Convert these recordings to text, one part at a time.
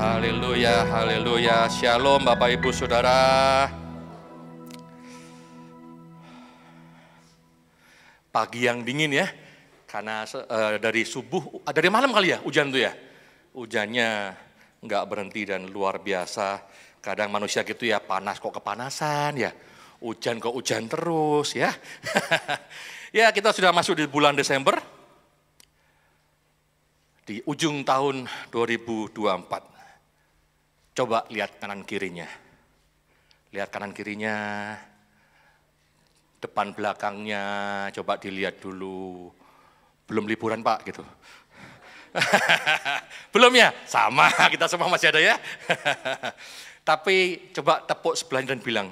Haleluya, haleluya. Shalom Bapak Ibu Saudara. Pagi yang dingin ya, karena dari subuh, dari malam kali ya hujan tuh ya. Hujannya nggak berhenti dan luar biasa. Kadang manusia gitu ya, panas kok kepanasan ya. Hujan kok hujan terus ya. Ya, kita sudah masuk di bulan Desember. Di ujung tahun 2024. Coba lihat kanan kirinya. Lihat kanan kirinya, depan belakangnya, coba dilihat dulu. Belum liburan Pak gitu. Belum ya? Sama, kita semua masih ada ya. Tapi coba tepuk sebelahnya dan bilang,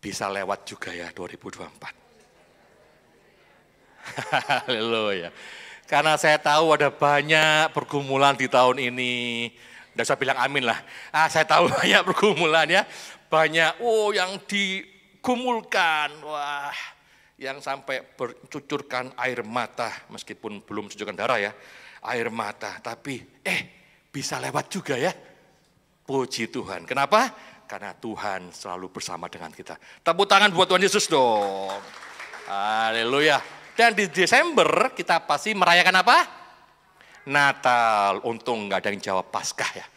bisa lewat juga ya 2024. Haleluya. Karena saya tahu ada banyak pergumulan di tahun ini. Nggak usah bilang amin lah. Saya tahu banyak pergumulan ya. Banyak, yang digumulkan. Wah, yang sampai bercucurkan air mata. Meskipun belum cucurkan darah ya. Air mata, tapi bisa lewat juga ya. Puji Tuhan. Kenapa? Karena Tuhan selalu bersama dengan kita. Tepuk tangan buat Tuhan Yesus dong. Haleluya. Dan di Desember kita pasti merayakan apa? Natal. Untung nggak ada yang jawab Paskah ya.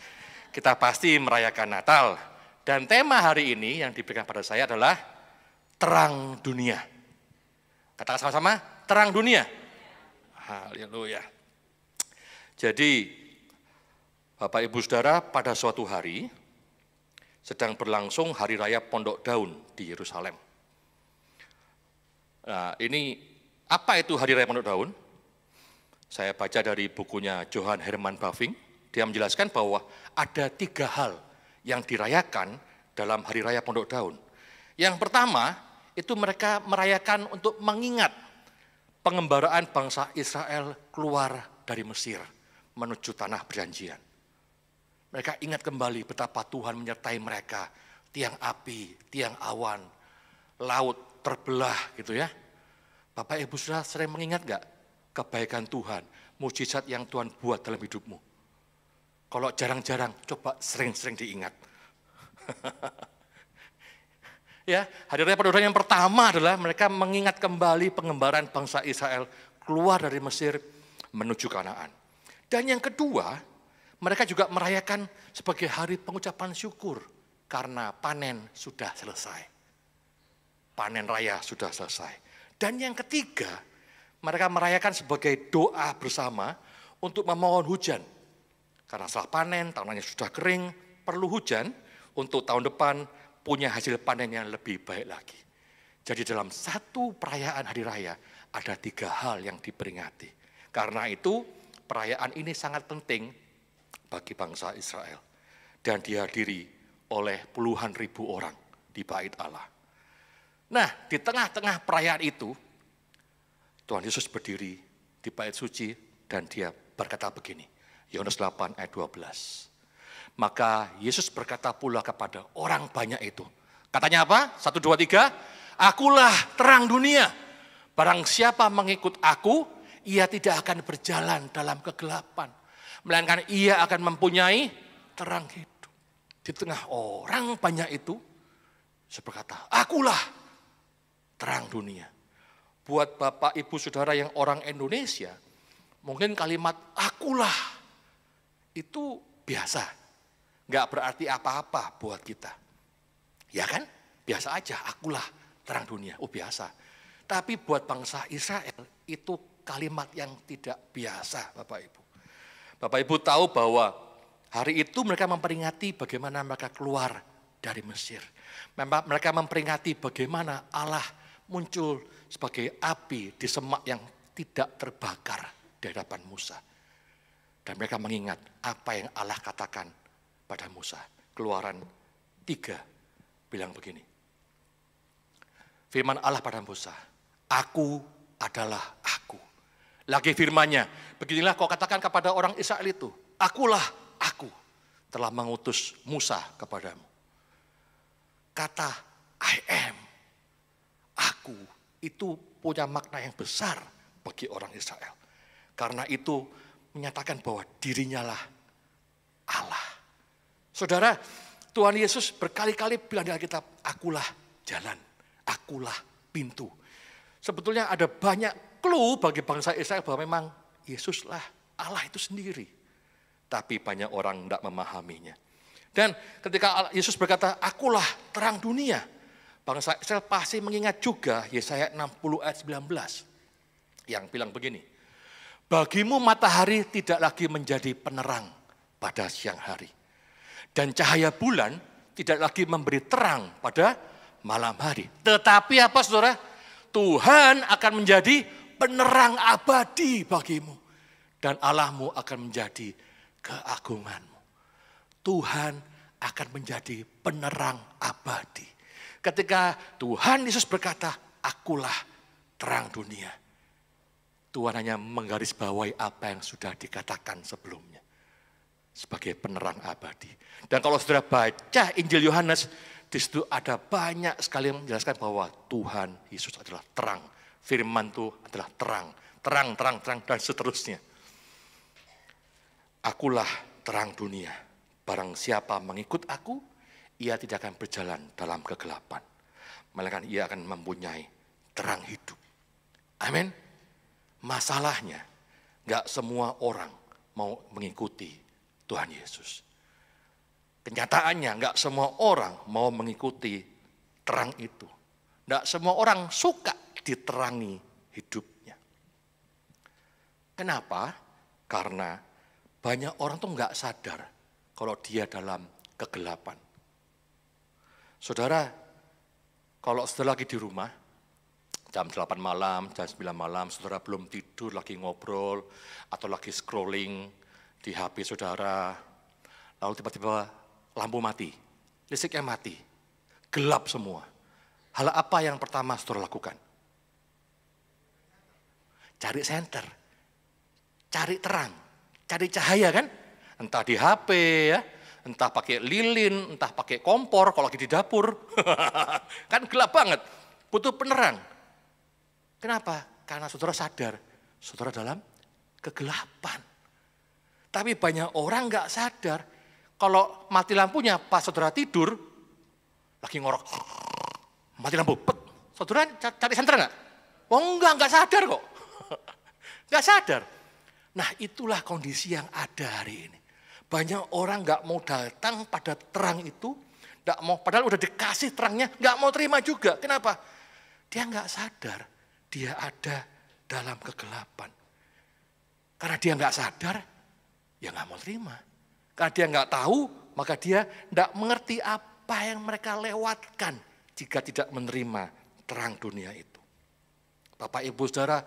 Kita pasti merayakan Natal. Dan tema hari ini yang diberikan pada saya adalah terang dunia. Katakan sama-sama, terang dunia. Haleluya. Jadi Bapak Ibu Saudara, pada suatu hari sedang berlangsung Hari Raya Pondok Daun di Yerusalem. Nah, ini apa itu Hari Raya Pondok Daun? Saya baca dari bukunya Johann Hermann Bavinck. Dia menjelaskan bahwa ada 3 hal yang dirayakan dalam Hari Raya Pondok Daun. Yang pertama, itu mereka merayakan untuk mengingat pengembaraan bangsa Israel keluar dari Mesir menuju tanah perjanjian. Mereka ingat kembali betapa Tuhan menyertai mereka, tiang api, tiang awan, laut terbelah gitu ya. Bapak Ibu Saudara sering mengingat gak kebaikan Tuhan, mujizat yang Tuhan buat dalam hidupmu? Kalau jarang-jarang, coba sering-sering diingat. Ya, Hari Raya Pondok Daun yang pertama adalah mereka mengingat kembali pengembaraan bangsa Israel keluar dari Mesir menuju Kanaan. Dan yang kedua, mereka juga merayakan sebagai hari pengucapan syukur karena panen sudah selesai. Panen raya sudah selesai. Dan yang ketiga, mereka merayakan sebagai doa bersama untuk memohon hujan. Karena setelah panen, tanahnya sudah kering, perlu hujan untuk tahun depan punya hasil panen yang lebih baik lagi. Jadi dalam satu perayaan hari raya ada 3 hal yang diperingati. Karena itu perayaan ini sangat penting bagi bangsa Israel. Dan dihadiri oleh puluhan ribu orang di Bait Allah. Nah, di tengah-tengah perayaan itu, Tuhan Yesus berdiri di bait suci dan dia berkata begini. Yohanes 8 ayat 12. Maka Yesus berkata pula kepada orang banyak itu. Katanya apa? 1, 2, 3. Akulah terang dunia. Barang siapa mengikut aku, ia tidak akan berjalan dalam kegelapan. Melainkan ia akan mempunyai terang hidup. Di tengah orang banyak itu, saya berkata, akulah terang dunia. Buat Bapak Ibu Saudara yang orang Indonesia, mungkin kalimat akulah itu biasa. Nggak berarti apa-apa buat kita. Ya kan? Biasa aja, akulah terang dunia. Oh biasa. Tapi buat bangsa Israel itu kalimat yang tidak biasa Bapak Ibu. Bapak Ibu tahu bahwa hari itu mereka memperingati bagaimana mereka keluar dari Mesir. Mereka memperingati bagaimana Allah muncul sebagai api di semak yang tidak terbakar di hadapan Musa. Dan mereka mengingat apa yang Allah katakan pada Musa. Keluaran 3 bilang begini. Firman Allah pada Musa, aku adalah aku. Lagi firmannya, beginilah kau katakan kepada orang Israel itu, akulah aku telah mengutus Musa kepadamu. Kata I am, aku, itu punya makna yang besar bagi orang Israel. Karena itu menyatakan bahwa dirinya lah Allah. Saudara, Tuhan Yesus berkali-kali bilang di Alkitab, akulah jalan, akulah pintu. Sebetulnya ada banyak clue bagi bangsa Israel bahwa memang Yesuslah Allah itu sendiri. Tapi banyak orang tidak memahaminya. Dan ketika Yesus berkata, akulah terang dunia, bangsa Israel pasti mengingat juga Yesaya 60 ayat 19. Yang bilang begini, bagimu matahari tidak lagi menjadi penerang pada siang hari. Dan cahaya bulan tidak lagi memberi terang pada malam hari. Tetapi apa saudara? Tuhan akan menjadi penerang abadi bagimu. Dan Allahmu akan menjadi keagunganmu. Tuhan akan menjadi penerang abadi. Ketika Tuhan Yesus berkata, akulah terang dunia. Tuhan hanya menggarisbawahi apa yang sudah dikatakan sebelumnya. Sebagai penerang abadi. Dan kalau saudara baca Injil Yohanes, di situ ada banyak sekali yang menjelaskan bahwa Tuhan Yesus adalah terang. Firman itu adalah terang. Terang, terang, terang, dan seterusnya. Akulah terang dunia. Barang siapa mengikut aku, ia tidak akan berjalan dalam kegelapan. Melainkan ia akan mempunyai terang hidup. Amin. Masalahnya, gak semua orang mau mengikuti Tuhan Yesus. Kenyataannya gak semua orang mau mengikuti terang itu. Gak semua orang suka diterangi hidupnya. Kenapa? Karena banyak orang tuh gak sadar kalau dia dalam kegelapan. Saudara, kalau saudara lagi di rumah, jam 8 malam, jam 9 malam, saudara belum tidur, lagi ngobrol, atau lagi scrolling di HP saudara, lalu tiba-tiba lampu mati, listriknya mati, gelap semua. Hal apa yang pertama saudara lakukan? Cari senter, cari terang, cari cahaya kan? Entah di HP ya, entah pakai lilin, entah pakai kompor kalau lagi di dapur. Kan gelap banget, butuh penerang. Kenapa? Karena saudara sadar, saudara dalam kegelapan. Tapi banyak orang nggak sadar, kalau mati lampunya pas saudara tidur, lagi ngorok, mati lampu, pet. Saudara cari senter nggak? Oh enggak sadar kok. Nggak sadar. Nah itulah kondisi yang ada hari ini. Banyak orang nggak mau datang pada terang itu, nggak mau, padahal udah dikasih terangnya, nggak mau terima juga. Kenapa? Dia nggak sadar, dia ada dalam kegelapan. Karena dia nggak sadar, ya nggak mau terima. Karena dia nggak tahu, maka dia nggak mengerti apa yang mereka lewatkan jika tidak menerima terang dunia itu. Bapak Ibu Saudara,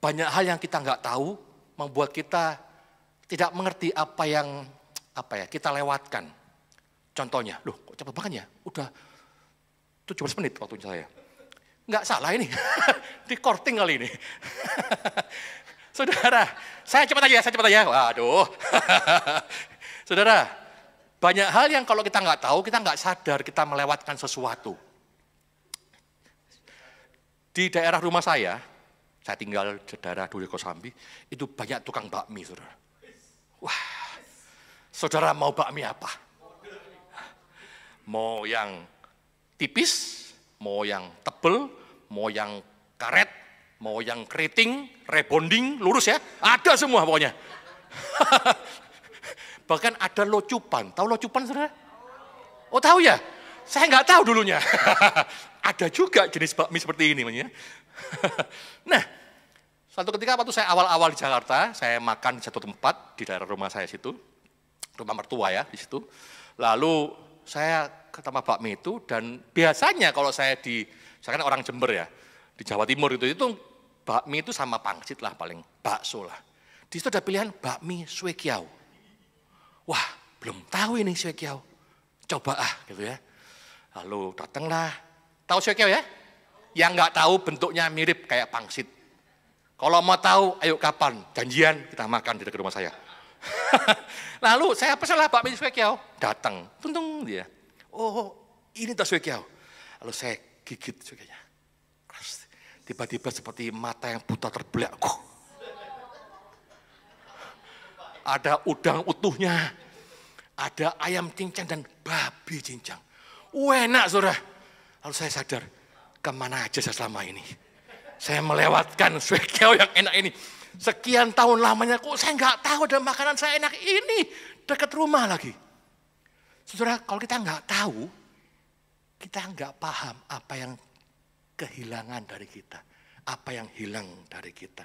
banyak hal yang kita nggak tahu membuat kita tidak mengerti apa yang kita lewatkan. Contohnya, loh kok cepet banget ya? Udah 17 menit waktu saya. Nggak salah ini, di korting kali ini. Saudara, saya cepat aja. Waduh. Saudara, banyak hal yang kalau kita nggak tahu, kita nggak sadar kita melewatkan sesuatu. Di daerah rumah saya tinggal di daerah Duri Kosambi, itu banyak tukang bakmi, saudara. Wah, saudara mau bakmi apa? Mau yang tipis, mau yang tebel, mau yang karet, mau yang keriting, rebonding, lurus ya, ada semua pokoknya. Bahkan ada locupan, tahu locupan saudara? Oh tahu ya? Saya nggak tahu dulunya. Ada juga jenis bakmi seperti ini. Nah, suatu ketika waktu saya awal-awal di Jakarta, saya makan di satu tempat di daerah rumah saya situ, rumah mertua ya di situ. Lalu saya ke tempat bakmi itu dan biasanya kalau saya kan orang Jember ya, di Jawa Timur itu bakmi itu sama pangsit lah paling, bakso lah. Di situ ada pilihan bakmi Swekiao. Wah, belum tahu ini Swekiao. Coba gitu ya. Lalu datanglah, tahu Swekiao ya? Yang nggak tahu bentuknya mirip kayak pangsit. Kalau mau tahu, ayo kapan? Janjian kita makan di dekat rumah saya. Lalu saya pesanlah bakmi Swekiao. Datang, tuntung dia. Oh, ini tas Swekiao. Lalu saya gigit Swekiao. Tiba-tiba seperti mata yang buta terbelalak. Ada udang utuhnya, ada ayam cincang dan babi cincang. Enak saudara. Lalu saya sadar, kemana aja saya selama ini. Saya melewatkan suekiao yang enak ini. Sekian tahun lamanya kok saya nggak tahu ada makanan saya enak ini. Dekat rumah lagi. Saudara, kalau kita nggak tahu, kita nggak paham apa yang kehilangan dari kita. Apa yang hilang dari kita.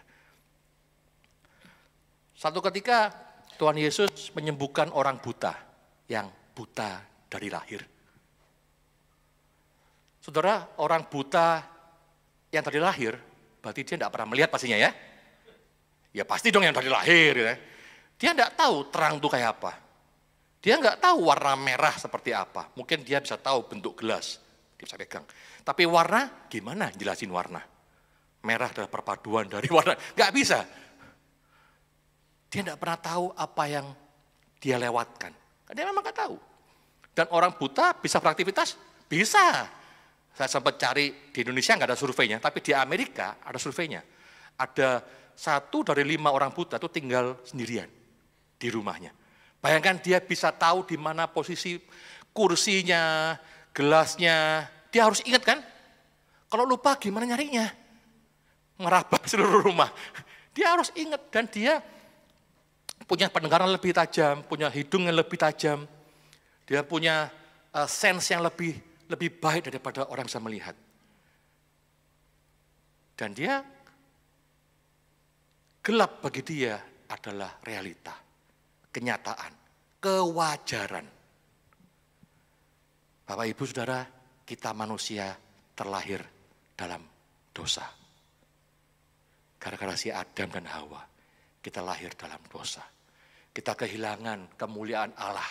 Satu ketika Tuhan Yesus menyembuhkan orang buta yang buta dari lahir. Saudara, orang buta yang dari lahir, berarti dia tidak pernah melihat pastinya ya. Ya pasti dong yang dari lahir. Ya. Dia tidak tahu terang itu kayak apa. Dia nggak tahu warna merah seperti apa. Mungkin dia bisa tahu bentuk gelas, dia bisa pegang. Tapi warna, gimana jelasin warna? Merah adalah perpaduan dari warna, nggak bisa. Dia tidak pernah tahu apa yang dia lewatkan. Dia memang nggak tahu. Dan orang buta bisa beraktivitas? Bisa. Saya sempat cari di Indonesia nggak ada surveinya, tapi di Amerika ada surveinya. Ada 1 dari 5 orang buta itu tinggal sendirian di rumahnya. Bayangkan dia bisa tahu di mana posisi kursinya, gelasnya. Dia harus ingat kan? Kalau lupa gimana nyarinya? Meraba seluruh rumah. Dia harus ingat dan dia punya pendengaran lebih tajam, punya hidung yang lebih tajam. Dia punya sense yang lebih baik daripada orang bisa melihat. Dan dia gelap bagi dia adalah realita, kenyataan, kewajaran. Bapak Ibu Saudara, kita manusia terlahir dalam dosa. Gara-gara si Adam dan Hawa, kita lahir dalam dosa. Kita kehilangan kemuliaan Allah.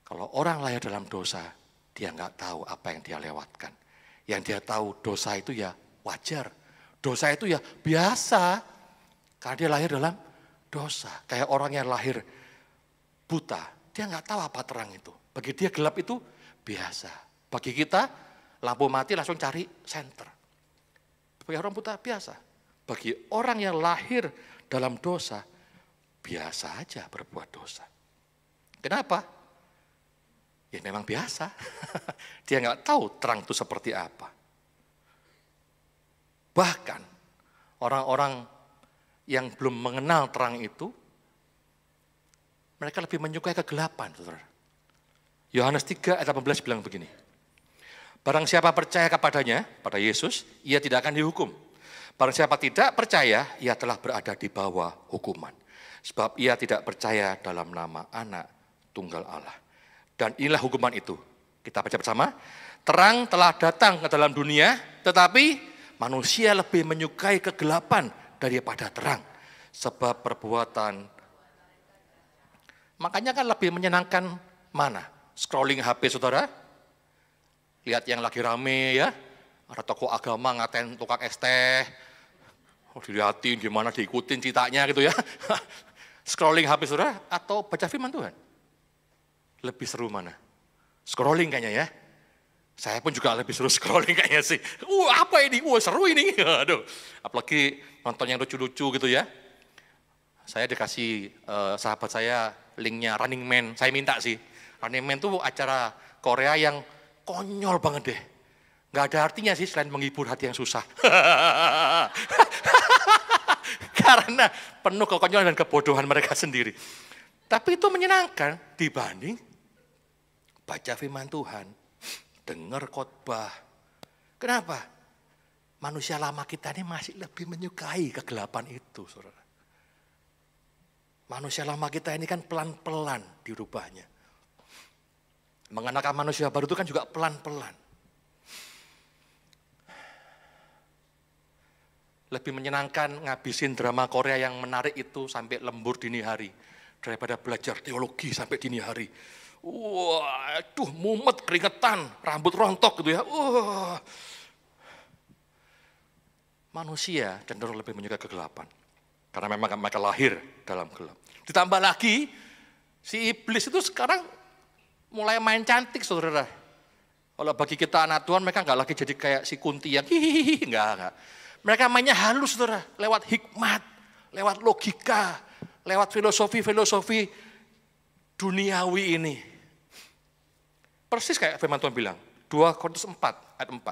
Kalau orang lahir dalam dosa, dia nggak tahu apa yang dia lewatkan. Yang dia tahu dosa itu ya wajar. Dosa itu ya biasa. Karena dia lahir dalam dosa. Kayak orang yang lahir buta, dia nggak tahu apa terang itu. Bagi dia gelap itu biasa. Bagi kita, lampu mati langsung cari senter. Bagi orang buta biasa. Bagi orang yang lahir dalam dosa, biasa aja berbuat dosa. Kenapa? Ya memang biasa. Dia nggak tahu terang itu seperti apa. Bahkan orang-orang yang belum mengenal terang itu, mereka lebih menyukai kegelapan. Saudara. Yohanes 3 ayat 18 bilang begini. Barang siapa percaya kepadanya, pada Yesus, ia tidak akan dihukum. Barang siapa tidak percaya, ia telah berada di bawah hukuman. Sebab ia tidak percaya dalam nama Anak Tunggal Allah. Dan inilah hukuman itu. Kita baca bersama. Terang telah datang ke dalam dunia, tetapi manusia lebih menyukai kegelapan daripada terang. Sebab perbuatan. Makanya kan lebih menyenangkan mana? Scrolling HP saudara. Lihat yang lagi rame ya. Ada tokoh agama ngatain tukang es teh. Dilihatin gimana, diikutin ceritanya gitu ya. Scrolling HP saudara atau baca firman Tuhan? Lebih seru mana? Scrolling kayaknya ya. Saya pun juga lebih seru scrolling kayaknya sih. Apa ini? Seru ini. Aduh. Apalagi nonton yang lucu-lucu gitu ya. Saya dikasih sahabat saya linknya Running Man. Saya minta sih. Running Man itu acara Korea yang konyol banget deh. Nggak ada artinya sih selain menghibur hati yang susah. Karena penuh kekonyolan dan kebodohan mereka sendiri. Tapi itu menyenangkan dibanding baca firman Tuhan, dengar khotbah. Kenapa? Manusia lama kita ini masih lebih menyukai kegelapan itu, saudara. Manusia lama kita ini kan pelan-pelan dirubahnya. Mengenakan manusia baru itu kan juga pelan-pelan. Lebih menyenangkan ngabisin drama Korea yang menarik itu sampai lembur dini hari. Daripada belajar teologi sampai dini hari. Waduh, mumet, keringetan, rambut rontok gitu ya. Manusia cenderung lebih menyukai kegelapan. Karena memang mereka lahir dalam gelap. Ditambah lagi, si iblis itu sekarang mulai main cantik, saudara. Kalau bagi kita anak Tuhan, mereka nggak lagi jadi kayak si Kunti yang hihihi, enggak. Mereka mainnya halus, saudara. Lewat hikmat, lewat logika, lewat filosofi-filosofi duniawi ini. Persis kayak firman Tuhan bilang, 2 Korintus 4 ayat 4.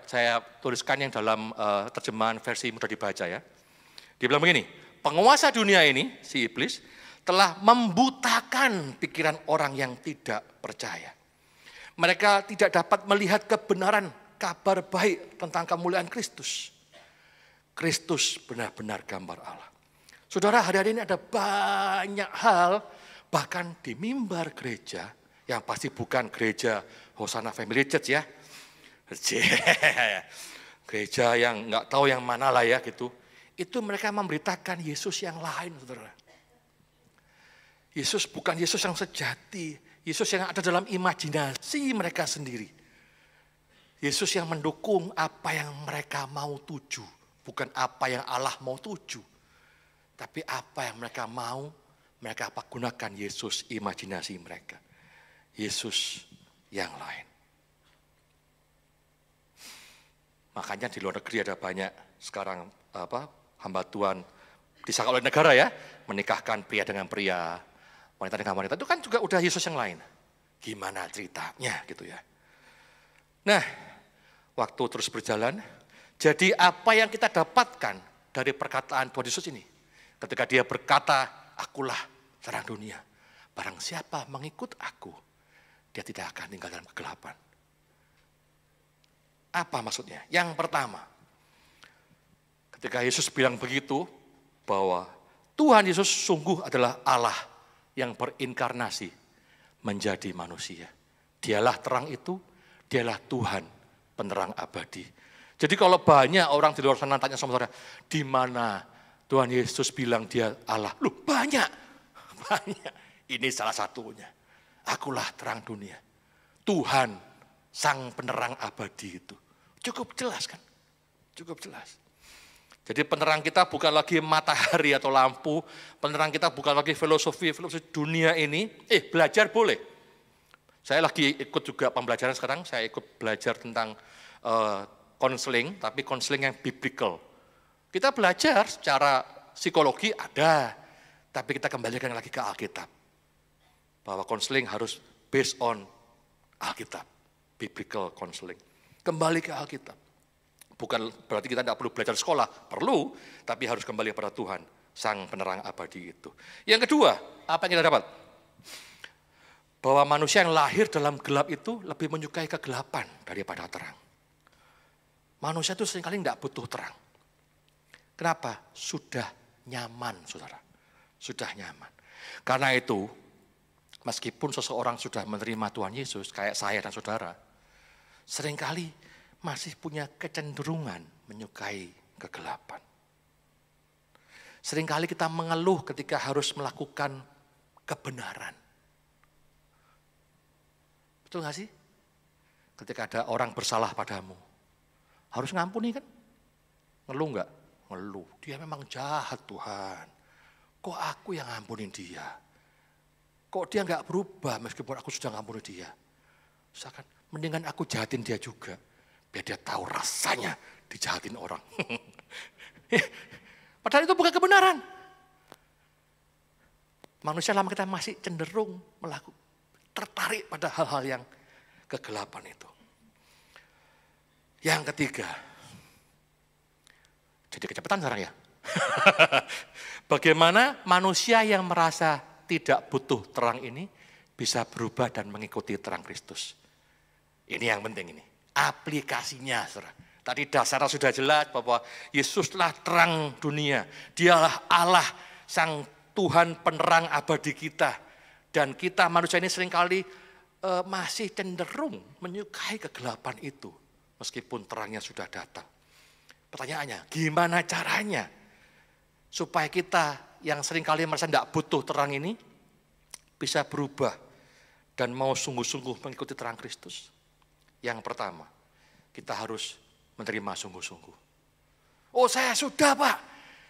Saya tuliskan yang dalam terjemahan versi mudah dibaca ya. Dia bilang begini, penguasa dunia ini, si iblis, telah membutakan pikiran orang yang tidak percaya. Mereka tidak dapat melihat kebenaran kabar baik tentang kemuliaan Kristus. Kristus benar-benar gambar Allah. Saudara, hari-hari ini ada banyak hal, bahkan di mimbar gereja, yang pasti bukan gereja Hosanna Family Church ya. Gereja yang nggak tahu yang mana lah ya gitu. Itu mereka memberitakan Yesus yang lain, saudara. Yesus bukan Yesus yang sejati. Yesus yang ada dalam imajinasi mereka sendiri. Yesus yang mendukung apa yang mereka mau tuju. Bukan apa yang Allah mau tuju. Tapi apa yang mereka mau, mereka gunakan Yesus imajinasi mereka. Yesus yang lain. Makanya di luar negeri ada banyak sekarang hamba Tuhan disangka oleh negara ya, menikahkan pria dengan pria, wanita dengan wanita. Itu kan juga udah Yesus yang lain. Gimana ceritanya gitu ya. Nah, waktu terus berjalan, jadi apa yang kita dapatkan dari perkataan Tuhan Yesus ini? Ketika dia berkata, akulah terang dunia. Barang siapa mengikut aku, dia tidak akan tinggal dalam kegelapan. Apa maksudnya? Yang pertama, ketika Yesus bilang begitu, bahwa Tuhan Yesus sungguh adalah Allah yang berinkarnasi menjadi manusia. Dialah terang itu, dialah Tuhan penerang abadi. Jadi kalau banyak orang di luar sana tanya sama saudara, di mana Tuhan Yesus bilang dia Allah? Loh banyak. Ini salah satunya. Akulah terang dunia. Tuhan Sang penerang abadi itu. Cukup jelas kan? Cukup jelas. Jadi penerang kita bukan lagi matahari atau lampu. Penerang kita bukan lagi filosofi dunia ini. Belajar boleh. Saya lagi ikut juga pembelajaran sekarang. Saya ikut belajar tentang konseling, tapi konseling yang biblical. Kita belajar secara psikologi ada. Tapi kita kembalikan lagi ke Alkitab. Bahwa konseling harus based on Alkitab. Biblical counseling. Kembali ke Alkitab. Bukan berarti kita tidak perlu belajar sekolah. Perlu, tapi harus kembali kepada Tuhan. Sang penerang abadi itu. Yang kedua, apa yang kita dapat? Bahwa manusia yang lahir dalam gelap itu lebih menyukai kegelapan daripada terang. Manusia itu seringkali tidak butuh terang. Kenapa? Sudah nyaman, saudara. Sudah nyaman. Karena itu, meskipun seseorang sudah menerima Tuhan Yesus, kayak saya dan saudara, seringkali masih punya kecenderungan menyukai kegelapan. Seringkali kita mengeluh ketika harus melakukan kebenaran. Betul gak sih? Ketika ada orang bersalah padamu, harus ngampuni kan? Ngeluh gak? Ngeluh, dia memang jahat Tuhan. Kok aku yang ngampunin dia? Kok dia nggak berubah meskipun aku sudah ngampuni dia? Misalkan, mendingan aku jahatin dia juga. Biar dia tahu rasanya dijahatin orang. Padahal itu bukan kebenaran. Manusia lama kita masih cenderung tertarik pada hal-hal yang kegelapan itu. Yang ketiga, jadi kecepatan sekarang ya. Bagaimana manusia yang merasa tidak butuh terang ini bisa berubah dan mengikuti terang Kristus. Ini yang penting ini. Aplikasinya, saudara. Tadi dasarnya sudah jelas bahwa Yesuslah terang dunia. Dialah Allah, Sang Tuhan penerang abadi kita. Dan kita manusia ini seringkali masih cenderung menyukai kegelapan itu. Meskipun terangnya sudah datang. Pertanyaannya, gimana caranya supaya kita yang seringkali merasa tidak butuh terang ini bisa berubah dan mau sungguh-sungguh mengikuti terang Kristus? Yang pertama, kita harus menerima sungguh-sungguh. Oh saya sudah Pak,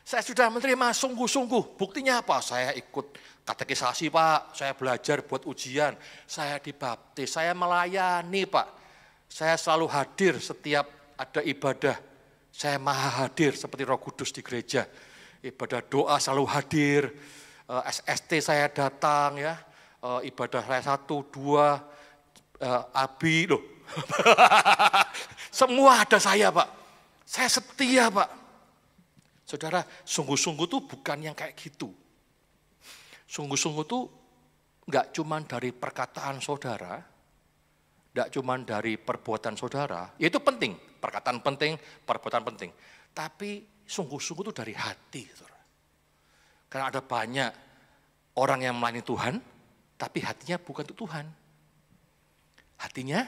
saya sudah menerima sungguh-sungguh. Buktinya apa? Saya ikut katekisasi Pak, saya belajar buat ujian, saya dibaptis, saya melayani Pak. Saya selalu hadir setiap ada ibadah, saya maha hadir seperti Roh Kudus di gereja. ibadah doa selalu hadir, SST saya datang ya, ibadah saya 1, 2, Abi loh. Semua ada saya Pak, saya setia Pak. Saudara, sungguh-sungguh tuh bukan yang kayak gitu. Sungguh-sungguh tuh enggak cuma dari perkataan saudara, enggak cuma dari perbuatan saudara, ya itu penting, perkataan penting, perbuatan penting. Tapi sungguh-sungguh itu dari hati. Saudara. Karena ada banyak orang yang melayani Tuhan, tapi hatinya bukan untuk Tuhan. Hatinya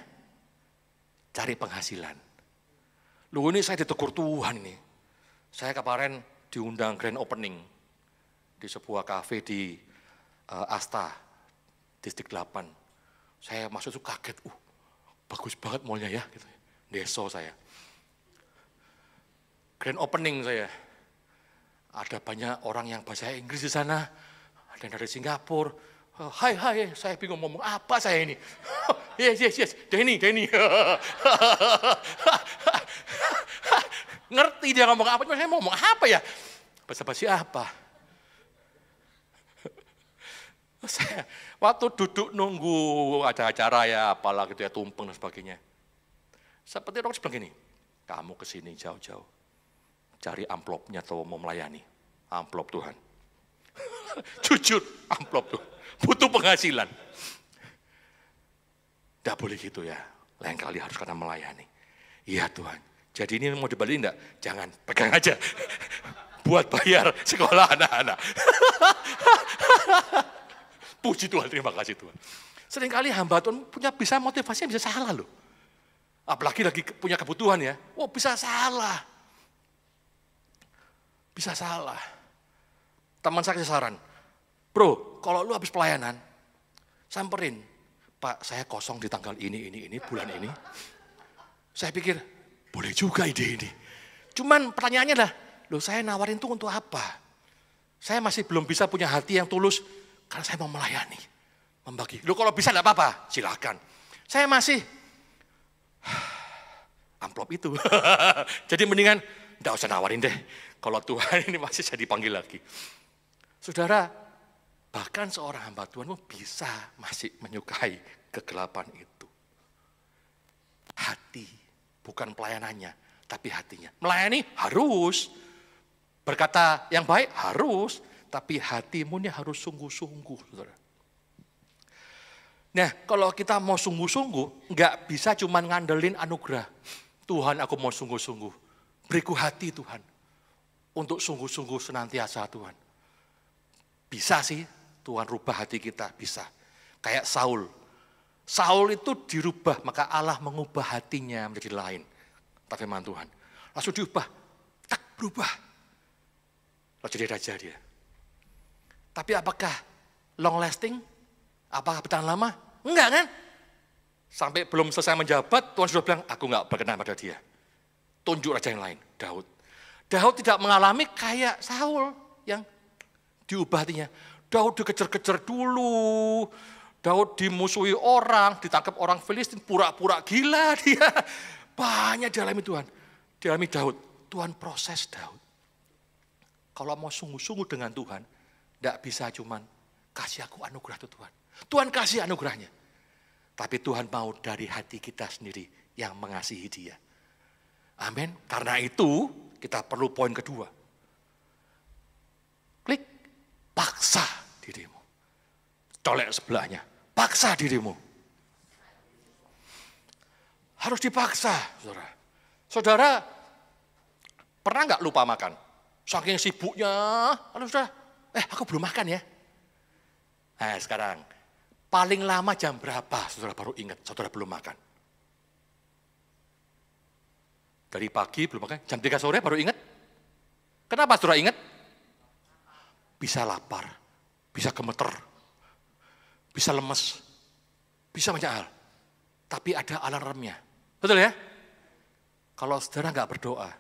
cari penghasilan. Loh ini saya ditegur Tuhan ini. Saya kemarin diundang grand opening di sebuah kafe di Asta, Distrik 8. Saya masuk tuh kaget, bagus banget mallnya ya, gitu. Deso saya. Grand opening saya. Ada banyak orang yang bahasa Inggris di sana, ada yang dari Singapura. Hai, saya bingung ngomong apa saya ini. Yes, Denny. Ngerti dia ngomong apa, saya mau ngomong apa ya? Basa-basi apa? Saya waktu duduk nunggu ada acara ya, apalah gitu ya, tumpeng dan sebagainya. Seperti orang bilang gini, kamu kesini jauh-jauh, cari amplopnya atau mau melayani. Amplop Tuhan. Jujur, amplop Tuhan. Butuh penghasilan. Tidak boleh gitu ya, lain kali harus karena melayani. Iya Tuhan. Jadi ini mau dibalikin enggak? Jangan, pegang aja. Buat bayar sekolah anak-anak. Puji Tuhan, terima kasih Tuhan. Seringkali hamba Tuhan punya bisa motivasinya bisa salah loh. Apalagi lagi punya kebutuhan ya. Bisa salah. Bisa salah. Teman saya kasih saran. Bro, kalau lu habis pelayanan, samperin. Pak, saya kosong di tanggal ini, bulan ini. Saya pikir, boleh juga ide ini. Cuman pertanyaannya adalah, loh saya nawarin itu untuk apa? Saya masih belum bisa punya hati yang tulus, karena saya mau melayani, membagi. Loh kalau bisa enggak apa-apa, silakan. Saya masih, amplop itu. Jadi mendingan, enggak usah nawarin deh. Kalau Tuhan ini masih saya dipanggil lagi. Saudara, bahkan seorang hamba Tuhan bisa masih menyukai kegelapan itu. Hati. Bukan pelayanannya, tapi hatinya. Melayani harus, berkata yang baik harus, tapi hatimu ini harus sungguh-sungguh. Saudara. Nah, kalau kita mau sungguh-sungguh, enggak bisa cuma ngandelin anugerah. Tuhan aku mau sungguh-sungguh, beriku hati Tuhan, untuk sungguh-sungguh senantiasa Tuhan. Bisa sih Tuhan rubah hati kita, bisa. Kayak Saul. Saul itu dirubah, maka Allah mengubah hatinya menjadi lain. Tak firman Tuhan. Langsung diubah, tak berubah. Lalu jadi raja dia. Tapi apakah long lasting? Apakah bertahan lama? Enggak kan? Sampai belum selesai menjabat, Tuhan sudah bilang, aku enggak berkenan pada dia. Tunjuk raja yang lain, Daud. Daud tidak mengalami kayak Saul yang diubah hatinya. Daud dikejar-kejar dulu, Daud dimusuhi orang, ditangkap orang Filistin, pura-pura gila dia. Banyak dialami Tuhan, dialami Daud. Tuhan proses Daud. Kalau mau sungguh-sungguh dengan Tuhan, tidak bisa cuman kasih aku anugerah itu Tuhan. Tuhan kasih anugerahnya. Tapi Tuhan mau dari hati kita sendiri yang mengasihi dia. Amin. Karena itu kita perlu poin kedua. Klik, paksa dirimu. Colek sebelahnya. Paksa dirimu. Harus dipaksa, saudara. Saudara, pernah nggak lupa makan? Saking sibuknya, halo saudara, aku belum makan ya. Nah sekarang, paling lama jam berapa saudara baru ingat, saudara belum makan? Dari pagi belum makan, jam 3 sore baru ingat? Kenapa saudara ingat? Bisa lapar, bisa gemeter, bisa lemes, bisa banyak hal. Tapi ada alarmnya. Betul ya? Kalau saudara nggak berdoa,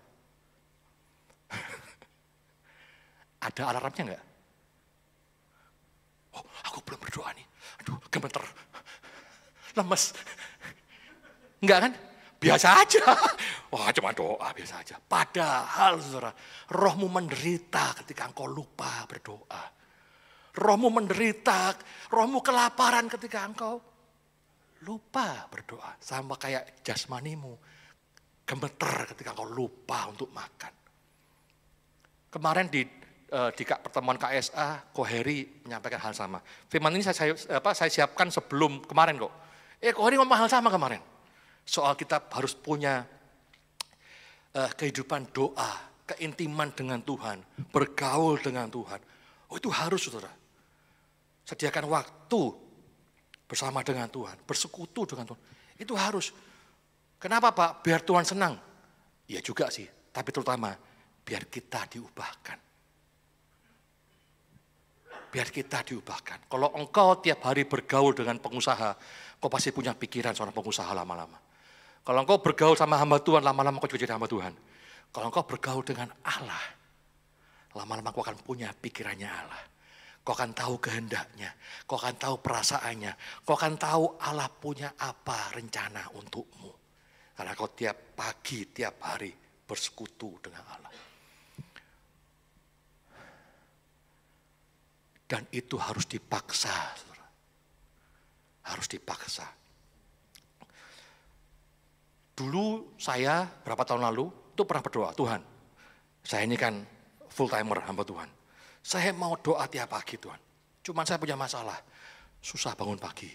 ada alarmnya nggak? Oh, aku belum berdoa nih. Aduh, gemeter, lemes. Enggak kan? biasa aja. Wah, cuma doa biasa aja. Padahal saudara, rohmu menderita ketika engkau lupa berdoa. Rohmu menderita, rohmu kelaparan ketika engkau lupa berdoa. Sama kayak jasmanimu, gemeter ketika engkau lupa untuk makan. Kemarin di pertemuan KSA, Koheri menyampaikan hal sama. Firman ini saya siapkan sebelum kemarin kok. Koheri ngomong hal sama kemarin. Soal kita harus punya kehidupan doa, keintiman dengan Tuhan, bergaul dengan Tuhan. Oh itu harus saudara. Sediakan waktu bersama dengan Tuhan, bersekutu dengan Tuhan. Itu harus. Kenapa Pak? Biar Tuhan senang. Ya juga sih, tapi terutama biar kita diubahkan. Biar kita diubahkan. Kalau engkau tiap hari bergaul dengan pengusaha, kau pasti punya pikiran seorang pengusaha lama-lama. Kalau engkau bergaul sama hamba Tuhan, lama-lama kau juga jadi hamba Tuhan. Kalau engkau bergaul dengan Allah, lama-lama kau akan punya pikirannya Allah. Kau akan tahu kehendaknya, kau akan tahu perasaannya, kau akan tahu Allah punya apa rencana untukmu. Karena kau tiap pagi, tiap hari bersekutu dengan Allah. Dan itu harus dipaksa, saudara. Harus dipaksa. Dulu saya berapa tahun lalu itu pernah berdoa, Tuhan, saya ini kan full timer hamba Tuhan. Saya mau doa tiap pagi Tuhan. Cuman saya punya masalah, susah bangun pagi.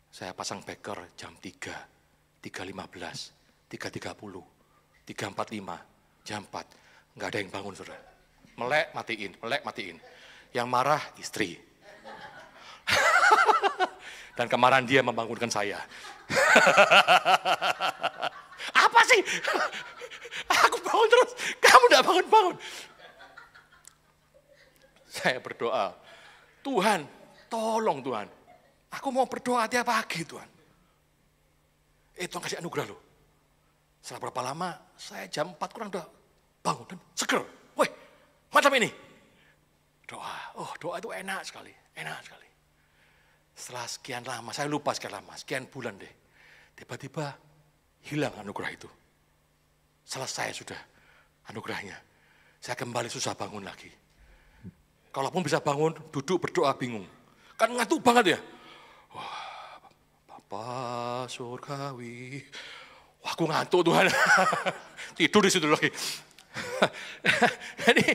Saya pasang beker jam 3, 3.15, 3.30, 3.45, jam 4. Enggak ada yang bangun saudara. Melek matiin. Yang marah istri. Dan kemarahan dia membangunkan saya. Apa sih? Aku bangun terus, kamu tidak bangun-bangun. Saya berdoa, Tuhan, tolong Tuhan. Aku mau berdoa tiap pagi Tuhan. Tuhan kasih anugerah loh. Setelah berapa lama, saya jam 4 kurang udah bangun dan seger. Wih, macam ini. Doa itu enak sekali. Setelah sekian lama, saya lupa sekian bulan deh. Tiba-tiba hilang anugerah itu. Selesai sudah anugerahnya. Saya kembali susah bangun lagi. Kalaupun bisa bangun, duduk berdoa bingung. Kan ngantuk banget ya. Wah, Bapa surgawi. Wah, aku ngantuk Tuhan. Tidur di situ lagi. Jadi,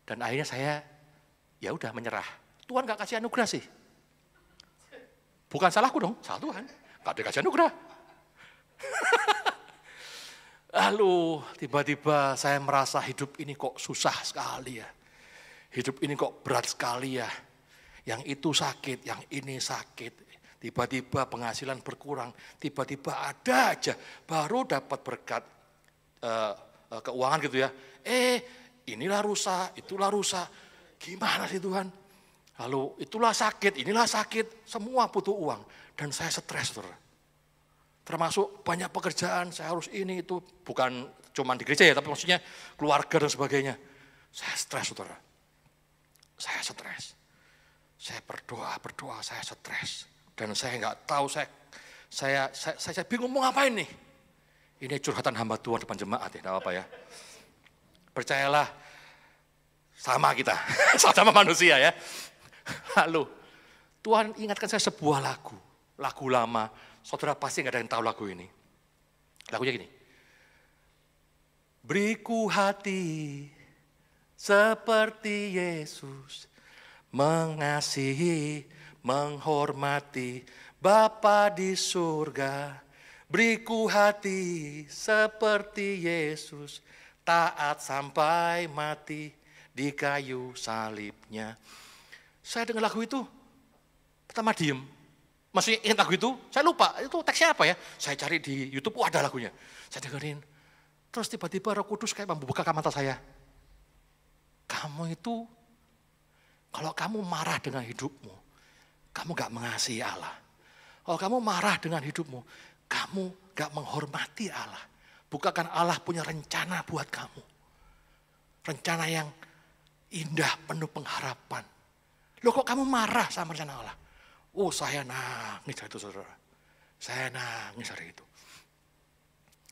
dan akhirnya saya ya udah menyerah. Tuhan gak kasih anugerah sih. Bukan salahku dong, salah Tuhan. Gak dikasih anugerah. Lalu tiba-tiba saya merasa hidup ini kok susah sekali ya. Hidup ini kok berat sekali ya. Yang itu sakit, yang ini sakit. Tiba-tiba penghasilan berkurang. Tiba-tiba ada aja baru dapat berkat keuangan gitu ya. Inilah rusak, itulah rusak. Gimana sih Tuhan? Lalu itulah sakit, inilah sakit. Semua butuh uang. Dan saya stres, saudara. Termasuk banyak pekerjaan, saya harus ini, itu. Bukan cuma di gereja ya, tapi maksudnya keluarga dan sebagainya. Saya stres, saudara. Saya stres. Saya berdoa, saya stres. Dan saya nggak tahu, saya bingung mau ngapain nih. Ini curhatan hamba Tuhan depan jemaat ya, tidak apa ya. Percayalah, sama kita, sama manusia ya. Lalu, Tuhan ingatkan saya sebuah lagu lama. Saudara pasti nggak ada yang tahu lagu ini. Lagunya gini. Beriku hati seperti Yesus, mengasihi, menghormati Bapa di surga. Beriku hati seperti Yesus, taat sampai mati di kayu salibnya. Saya dengar lagu itu, pertama diem. Masih ingat lagu itu? Saya lupa, itu teksnya apa ya? Saya cari di YouTube, ada lagunya. Saya dengerin. Terus tiba-tiba Roh Kudus kayak membuka mata saya. Kamu itu, kalau kamu marah dengan hidupmu, kamu gak mengasihi Allah. Kalau kamu marah dengan hidupmu, kamu gak menghormati Allah. Bukankah Allah punya rencana buat kamu? Rencana yang indah, penuh pengharapan. Loh kok kamu marah sama rencana Allah? Oh saya nangis itu saudara. Saya nangis hari itu.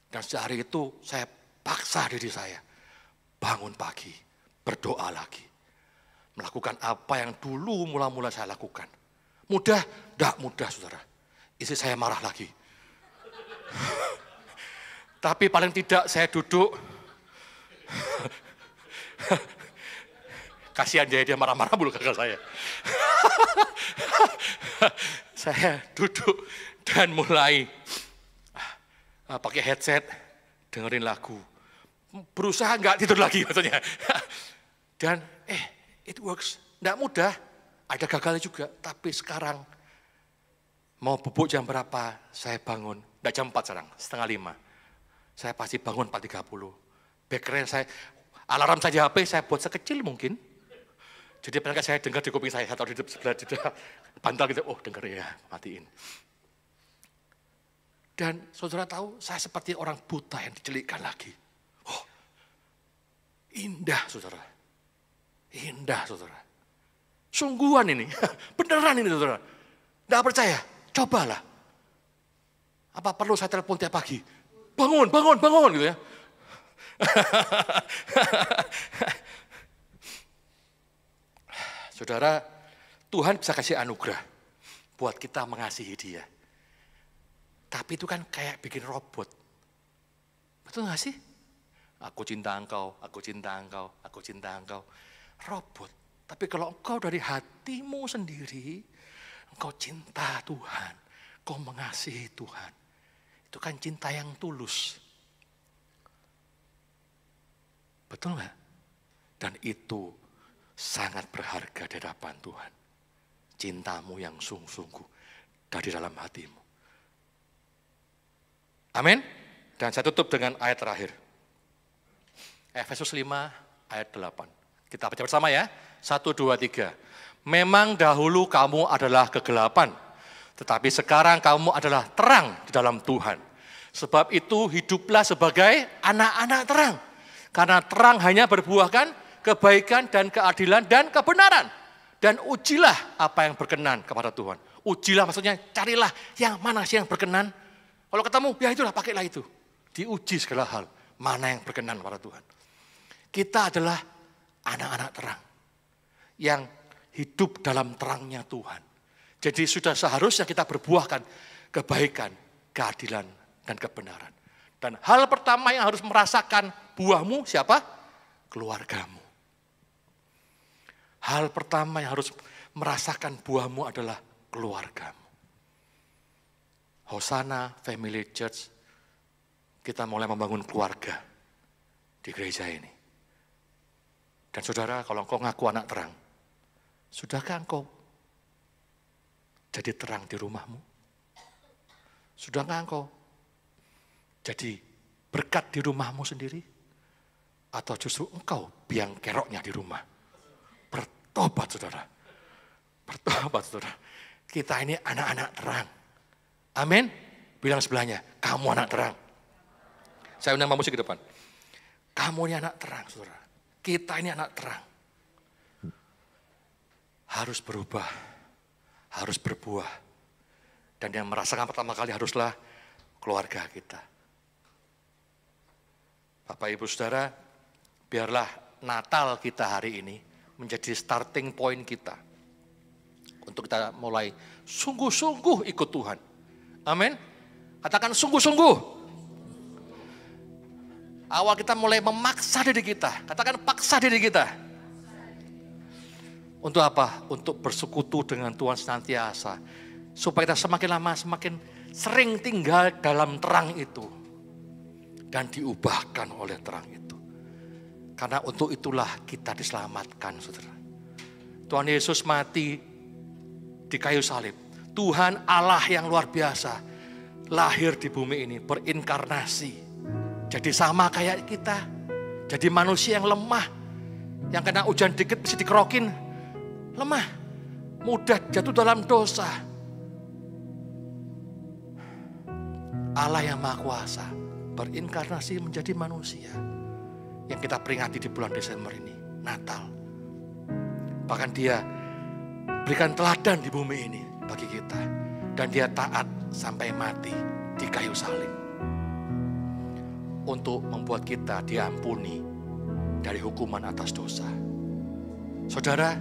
Dan sejak hari itu saya paksa diri saya bangun pagi, berdoa lagi. Melakukan apa yang dulu mula-mula saya lakukan. Mudah? Tidak mudah, saudara. Istri saya marah lagi. Tapi paling tidak saya duduk. Kasihan dia marah-marah mulu kakak saya. Saya duduk dan mulai pakai headset, dengerin lagu. Berusaha nggak tidur lagi maksudnya. Dan it works. Nggak mudah, ada gagalnya juga. Tapi sekarang mau bubuk jam berapa saya bangun. Nggak jam 4 sekarang, setengah 5. Saya pasti bangun 4.30. Background saya, alarm saya di HP saya buat sekecil mungkin. Jadi paling saya dengar di kuping saya atau di sebelah bantal gitu, dengar ya, matiin. Dan saudara tahu, saya seperti orang buta yang dicelikkan lagi. Indah saudara. Indah saudara. Sungguhan ini, beneran ini saudara. Tidak percaya, cobalah. Apa perlu saya telepon tiap pagi? Bangun gitu ya. Saudara, Tuhan bisa kasih anugerah buat kita mengasihi dia. Tapi itu kan kayak bikin robot. Betul gak sih? Aku cinta engkau, aku cinta engkau, aku cinta engkau. Robot. Tapi kalau engkau dari hatimu sendiri, engkau cinta Tuhan, engkau mengasihi Tuhan. Itu kan cinta yang tulus. Betul gak? Dan itu sangat berharga di hadapan Tuhan. Cintamu yang sungguh-sungguh dari dalam hatimu. Amin. Dan saya tutup dengan ayat terakhir. Efesus 5 ayat 8. Kita baca bersama ya. 1, 2, 3. Memang dahulu kamu adalah kegelapan, tetapi sekarang kamu adalah terang di dalam Tuhan. Sebab itu hiduplah sebagai anak-anak terang. Karena terang hanya berbuahkan kebaikan dan keadilan dan kebenaran. Dan ujilah apa yang berkenan kepada Tuhan. Ujilah maksudnya carilah yang mana sih yang berkenan. Kalau ketemu, ya itulah pakailah itu. Diuji segala hal. Mana yang berkenan kepada Tuhan. Kita adalah anak-anak terang. Yang hidup dalam terangnya Tuhan. Jadi sudah seharusnya kita berbuahkan kebaikan, keadilan, dan kebenaran. Dan hal pertama yang harus merasakan buahmu siapa? Keluargamu. Hal pertama yang harus merasakan buahmu adalah keluargamu. Hosana Family Church, kita mulai membangun keluarga di gereja ini. Dan saudara, kalau engkau ngaku anak terang, sudahkah engkau jadi terang di rumahmu? Sudahkah engkau jadi berkat di rumahmu sendiri? Atau justru engkau biang keroknya di rumah? Bertobat saudara. Bertobat saudara. Kita ini anak-anak terang. Amin. Bilang sebelahnya, kamu anak terang. Saya undang musik ke depan. Kamu ini anak terang saudara. Kita ini anak terang. Harus berubah. Harus berbuah. Dan yang merasakan pertama kali haruslah keluarga kita. Bapak Ibu Saudara, biarlah Natal kita hari ini menjadi starting point kita. Untuk kita mulai sungguh-sungguh ikut Tuhan. Amin. Katakan sungguh-sungguh. Awal kita mulai memaksa diri kita. Katakan paksa diri kita. Untuk apa? Untuk bersekutu dengan Tuhan senantiasa. Supaya kita semakin lama semakin sering tinggal dalam terang itu. Dan diubahkan oleh terang itu. Karena untuk itulah kita diselamatkan, saudara. Tuhan Yesus mati di kayu salib. Tuhan Allah yang luar biasa lahir di bumi ini, berinkarnasi. Jadi sama kayak kita. Jadi manusia yang lemah. Yang kena hujan dikit bisa dikerokin. Lemah. Mudah jatuh dalam dosa. Allah yang Maha Kuasa berinkarnasi menjadi manusia. Yang kita peringati di bulan Desember ini. Natal. Bahkan dia berikan teladan di bumi ini bagi kita. Dan dia taat sampai mati di kayu salib. Untuk membuat kita diampuni dari hukuman atas dosa. Saudara,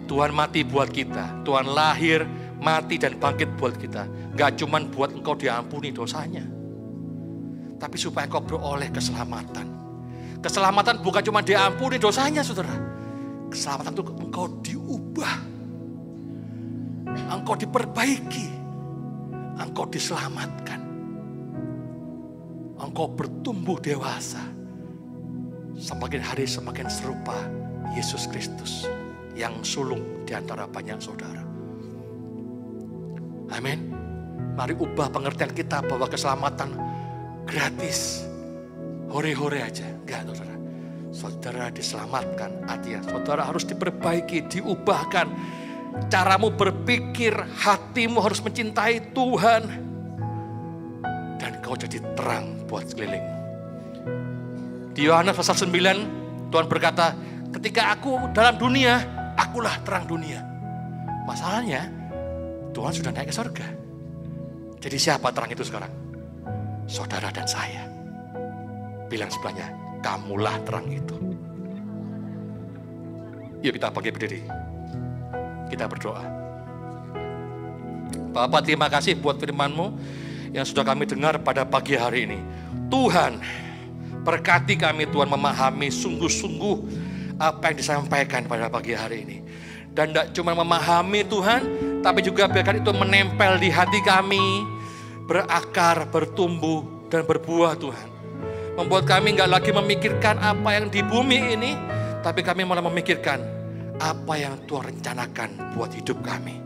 Tuhan mati buat kita. Tuhan lahir, mati dan bangkit buat kita. Gak cuman buat engkau diampuni dosanya, tapi supaya engkau beroleh keselamatan. Keselamatan bukan cuma diampuni dosanya, saudara. Keselamatan itu engkau diubah. Engkau diperbaiki. Engkau diselamatkan. Engkau bertumbuh dewasa. Semakin hari semakin serupa Yesus Kristus yang sulung di antara banyak saudara. Amin. Mari ubah pengertian kita bahwa keselamatan gratis. Hore-hore aja. Enggak, saudara. Saudara diselamatkan, artinya saudara harus diperbaiki, diubahkan. Caramu berpikir, hatimu harus mencintai Tuhan. Dan kau jadi terang buat sekeliling. Di Yohanes pasal 9, Tuhan berkata, ketika aku dalam dunia, akulah terang dunia. Masalahnya, Tuhan sudah naik ke surga. Jadi siapa terang itu sekarang? Saudara dan saya. Bilang sebelahnya, kamulah terang itu. Yuk kita bangkit berdiri. Kita berdoa. Bapa, terima kasih buat firman-Mu yang sudah kami dengar pada pagi hari ini. Tuhan, berkati kami Tuhan memahami sungguh-sungguh apa yang disampaikan pada pagi hari ini. Dan tidak cuma memahami Tuhan, tapi juga biarkan itu menempel di hati kami, berakar, bertumbuh, dan berbuah Tuhan. Membuat kami nggak lagi memikirkan apa yang di bumi ini, tapi kami malah memikirkan apa yang Tuhan rencanakan buat hidup kami.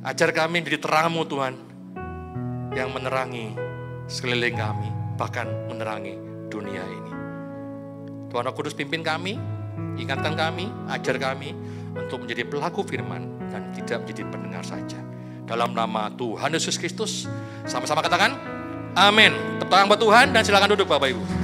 Ajar kami menjadi terang-Mu Tuhan, yang menerangi sekeliling kami, bahkan menerangi dunia ini. Tuhan Roh Kudus pimpin kami, ingatkan kami, ajar kami untuk menjadi pelaku firman dan tidak menjadi pendengar saja. Dalam nama Tuhan Yesus Kristus, sama-sama katakan, amin. Tepuk tangan buat Tuhan dan silakan duduk Bapak Ibu.